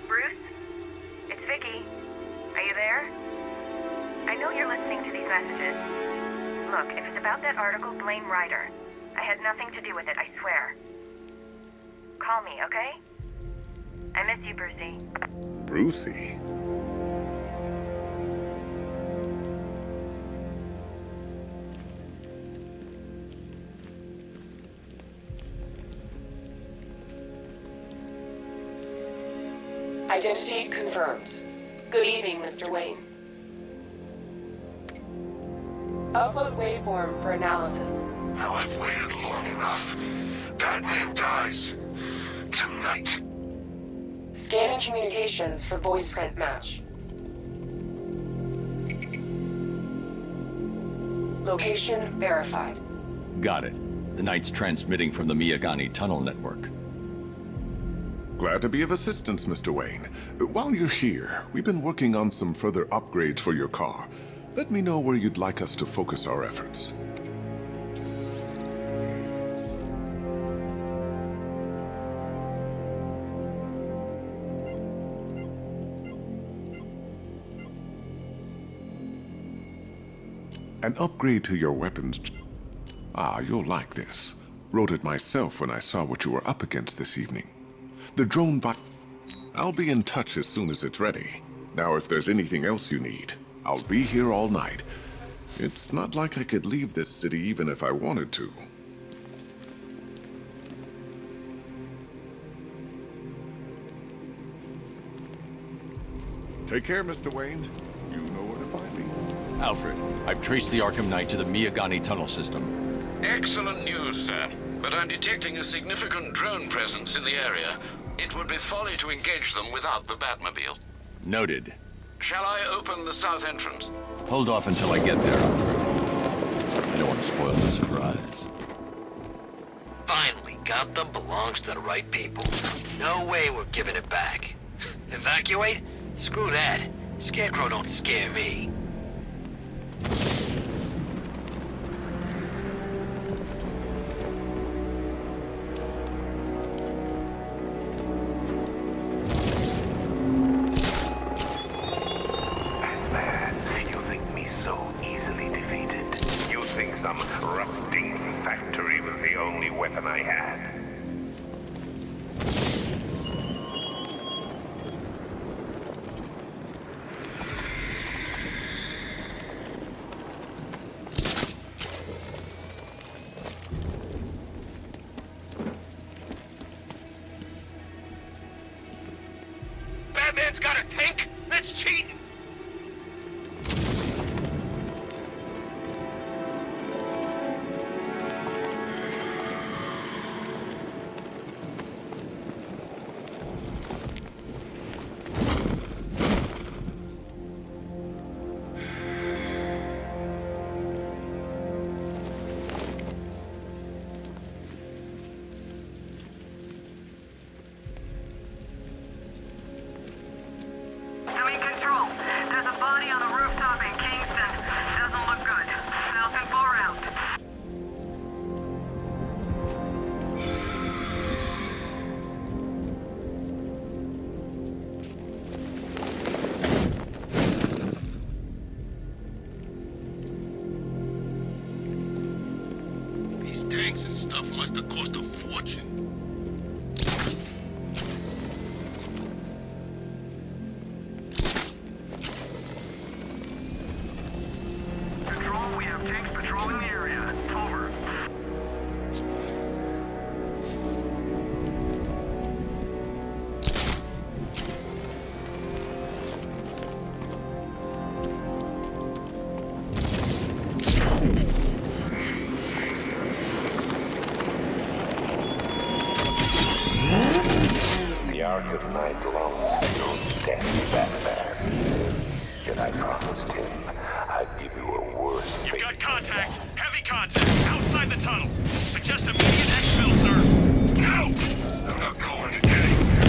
Bruce? It's Vicky. Are you there? I know you're listening to these messages. Look, if it's about that article, blame Ryder. I had nothing to do with it, I swear. Call me, okay? I miss you, Brucey. Brucey? Identity confirmed. Good evening, Mr. Wayne. Upload waveform for analysis. Now I've waited long enough. Batman dies. Tonight. Scanning communications for voice print match. Location verified. Got it. The Knight's transmitting from the Miagani tunnel network. Glad to be of assistance, Mr. Wayne. While you're here, we've been working on some further upgrades for your car. Let me know where you'd like us to focus our efforts. An upgrade to your weapons. Ah, you'll like this. Wrote it myself when I saw what you were up against this evening. The drone I'll be in touch as soon as it's ready. Now, if there's anything else you need, I'll be here all night. It's not like I could leave this city even if I wanted to. Take care, Mr. Wayne. You know where to find me. Alfred, I've traced the Arkham Knight to the Miagani tunnel system. Excellent news, sir. But I'm detecting a significant drone presence in the area. It would be folly to engage them without the Batmobile. Noted. Shall I open the south entrance? Hold off until I get there, Alfred. I don't want to spoil the surprise. Finally got them belongs to the right people. No way we're giving it back. Evacuate? Screw that. Scarecrow don't scare me. Some rusting factory was the only weapon I had. Batman's got a tank? That's cheating! Tanks and stuff must have cost a fortune. Control, we have tanks patrolling the area. Over. The Arkham Knight belongs to your death, Batman. Yet I promised him I'd give you a worse fate. You've got contact! Heavy contact! Outside the tunnel! Suggest immediate exfil, sir! No! I'm not going to get him.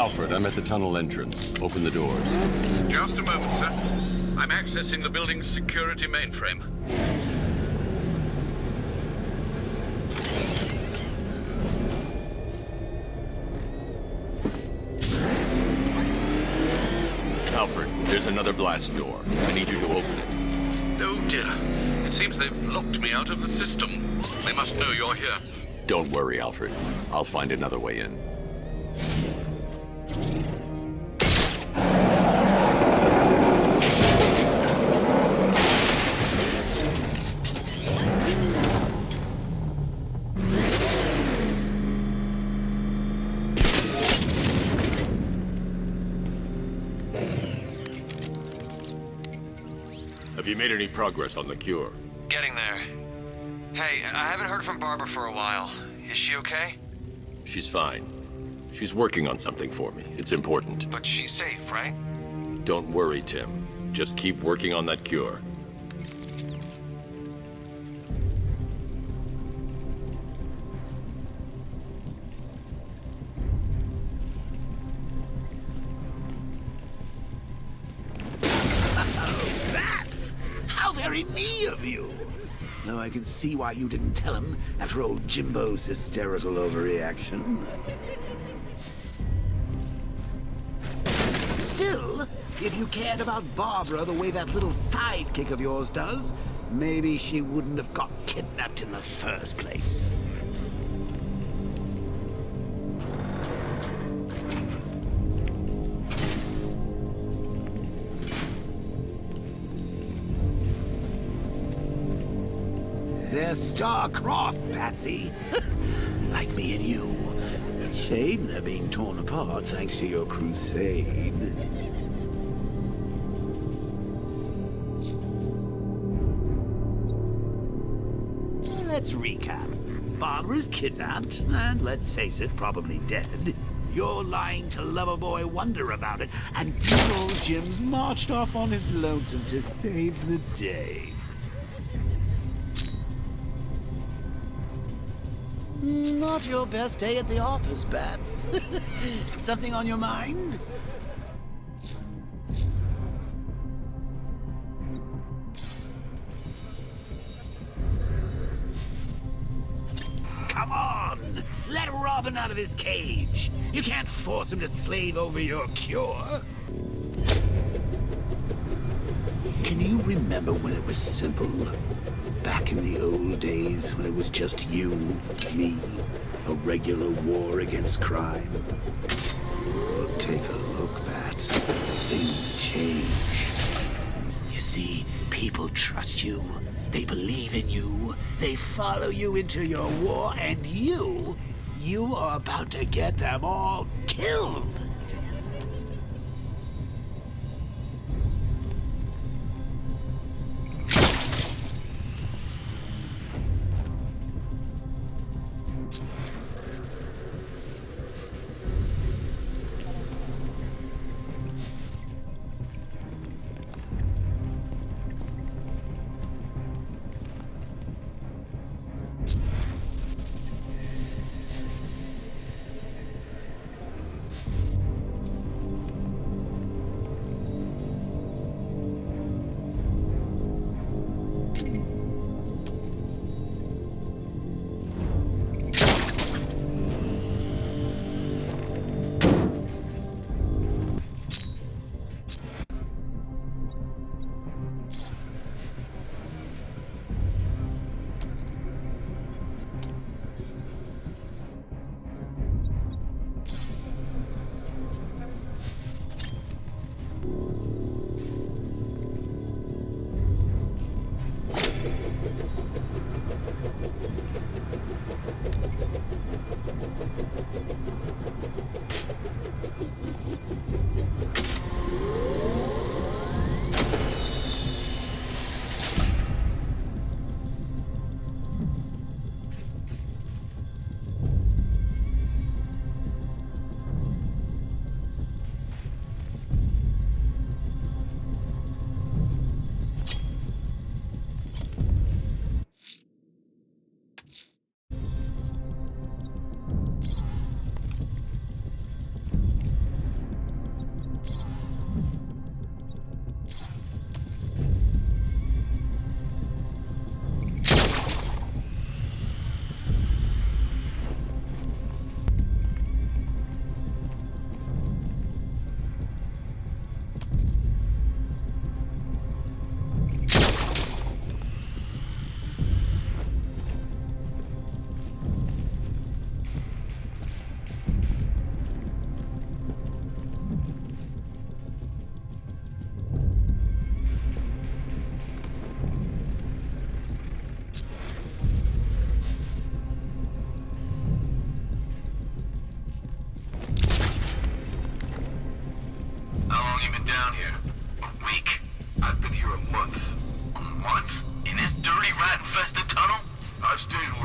Alfred, I'm at the tunnel entrance. Open the doors. Just a moment, sir. I'm accessing the building's security mainframe. Alfred, there's another blast door. I need you to open it. Oh dear. It seems they've locked me out of the system. They must know you're here. Don't worry, Alfred. I'll find another way in. Have you made any progress on the cure? Getting there. Hey, I haven't heard from Barbara for a while. Is she okay? She's fine. She's working on something for me. It's important. But she's safe, right? Don't worry, Tim. Just keep working on that cure. How very me of you! Though I can see why you didn't tell him after old Jimbo's hysterical overreaction. Still, if you cared about Barbara the way that little sidekick of yours does, maybe she wouldn't have got kidnapped in the first place. They're star-crossed, Patsy. Like me and you. Shame they're being torn apart thanks to your crusade. Let's recap. Barbara's kidnapped, and let's face it, probably dead. You're lying to Loverboy Wonder about it, and dear old Jim's marched off on his lonesome to save the day. Not your best day at the office, Bats. Something on your mind? Come on! Let Robin out of his cage! You can't force him to slave over your cure! Can you remember when it was simple? Back in the old days when it was just you, me, a regular war against crime. Oh, take a look, Bats. Things change. You see, people trust you. They believe in you. They follow you into your war, and you are about to get them all killed.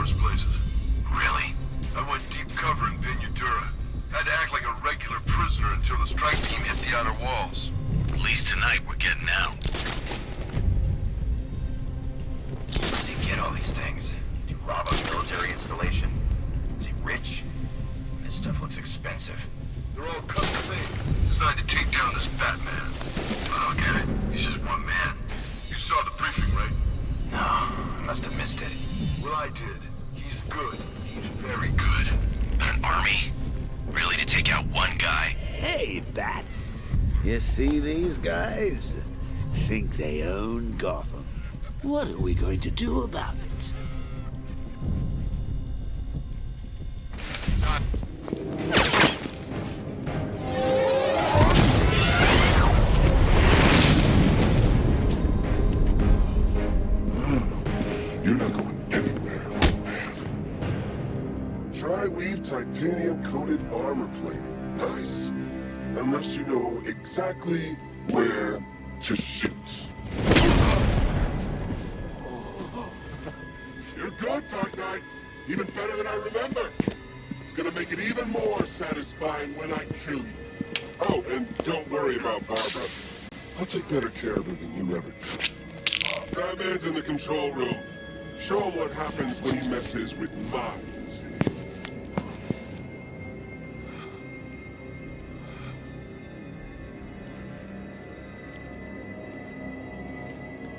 worst places. Really? I went deep cover in Pinyatura. Had to act like a regular prisoner until the strike team hit the outer walls. At least tonight we're getting out. Where does he get all these things? Do you rob a military installation? Is he rich? This stuff looks expensive. They're all custom made, designed to take down this Batman. I don't get it. He's just one man. You saw the briefing, right? No, I must have missed it. Well, I did. He's good. He's very good. But an army? Really, to take out one guy? Hey, Bats. You see these guys? Think they own Gotham. What are we going to do about it? You're not going anywhere, old man. Tri-weave titanium-coated armor plating. Nice. Unless you know exactly where to shoot. You're good, Dark Knight. Even better than I remember. It's gonna make it even more satisfying when I kill you. Oh, and don't worry about Barbara. I'll take better care of her than you ever did. Batman's in the control room. Show him what happens when he messes with minds.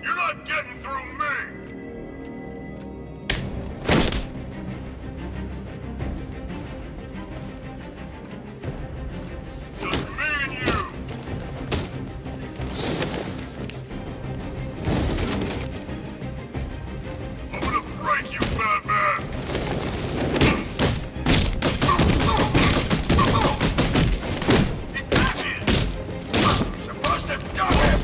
You're not getting through me! Just me and you! I'm gonna break you, Batman! You're supposed to stop him!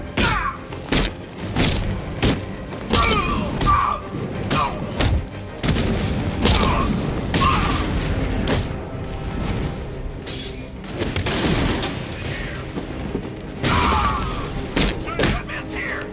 Batman's here!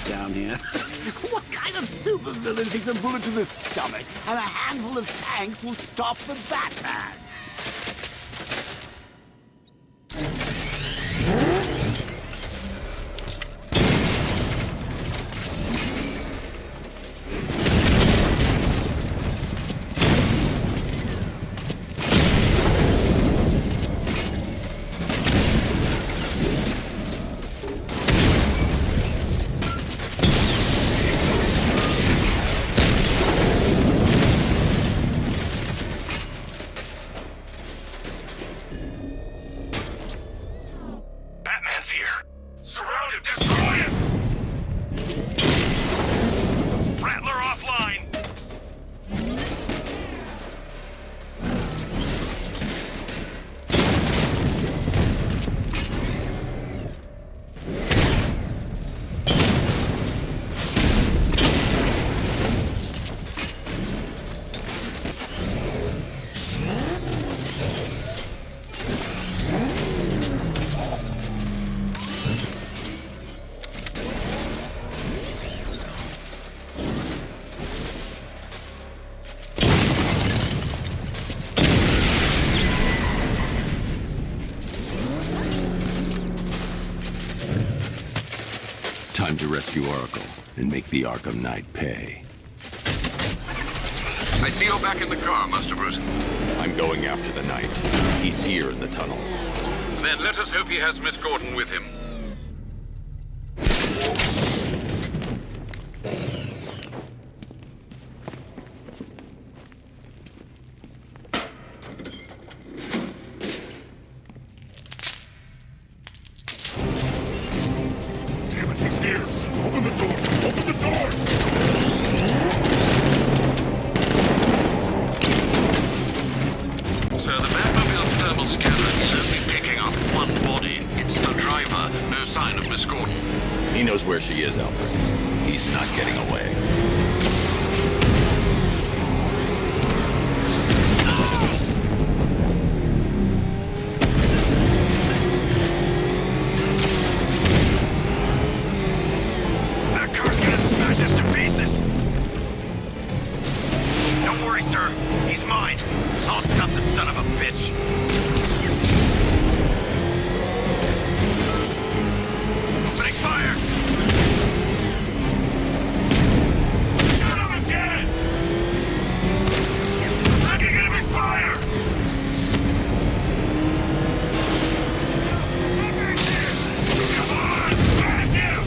Down here. What kind of supervillain thinks a bullet to the stomach and a handful of tanks will stop the Batman? Time to rescue Oracle and make the Arkham Knight pay. I see you're back in the car, Master Bruce. I'm going after the Knight. He's here in the tunnel. Then let us hope he has Miss Gordon with him. Damn it, he's here! Open the door! Open the door! So the Batmobile's thermal scanner is only picking up one body. It's the driver. No sign of Miss Gordon. He knows where she is, Alfred. He's not getting away. That car's gonna smash us to pieces! Don't worry, sir. He's mine. I'll stop the son of a bitch. Opening fire! Shoot him again! Taking enemy fire! Come on! Smash him!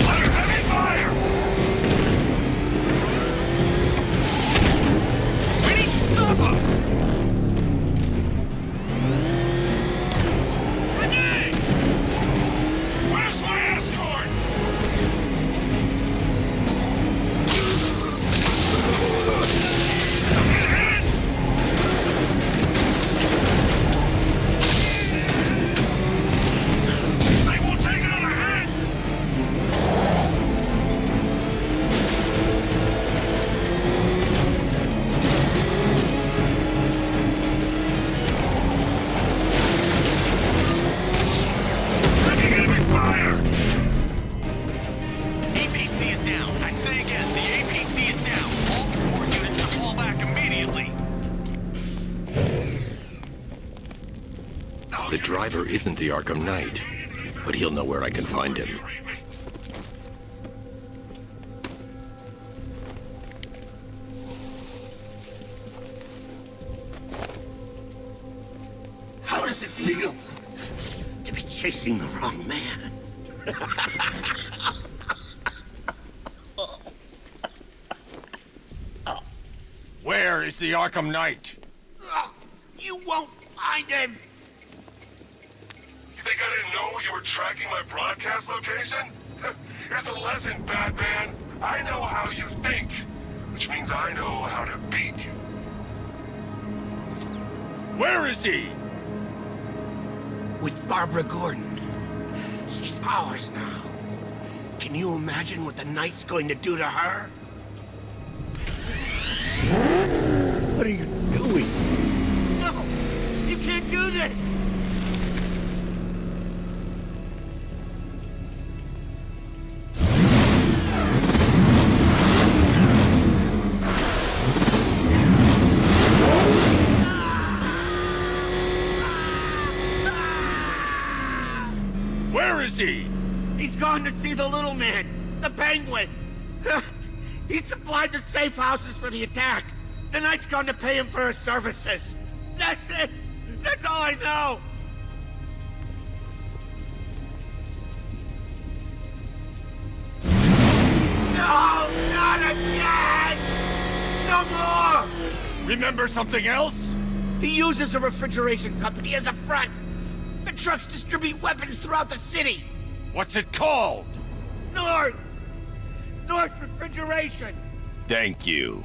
Under heavy fire! We need to stop him! Grenade! Where's my escort? Get hit! They won't take another hit! Taking enemy fire! APC is down. I say again, the APC is down. All support units to fall back immediately. The driver isn't the Arkham Knight, but he'll know where I can find him. How does it feel to be chasing the wrong man? Where is the Arkham Knight? You won't find him! You think I didn't know you were tracking my broadcast location? Here's a lesson, Batman. I know how you think, which means I know how to beat you. Where is he? With Barbara Gordon. She's ours now. Can you imagine what the Knight's going to do to her? What are you doing? No! You can't do this! Where is he? He's gone to see the little man, the Penguin. He supplied the safe houses for the attack. The Knight's gone to pay him for his services. That's it. That's all I know. No, not again! No more! Remember something else? He uses a refrigeration company as a front. The trucks distribute weapons throughout the city. What's it called? North Refrigeration. Thank you.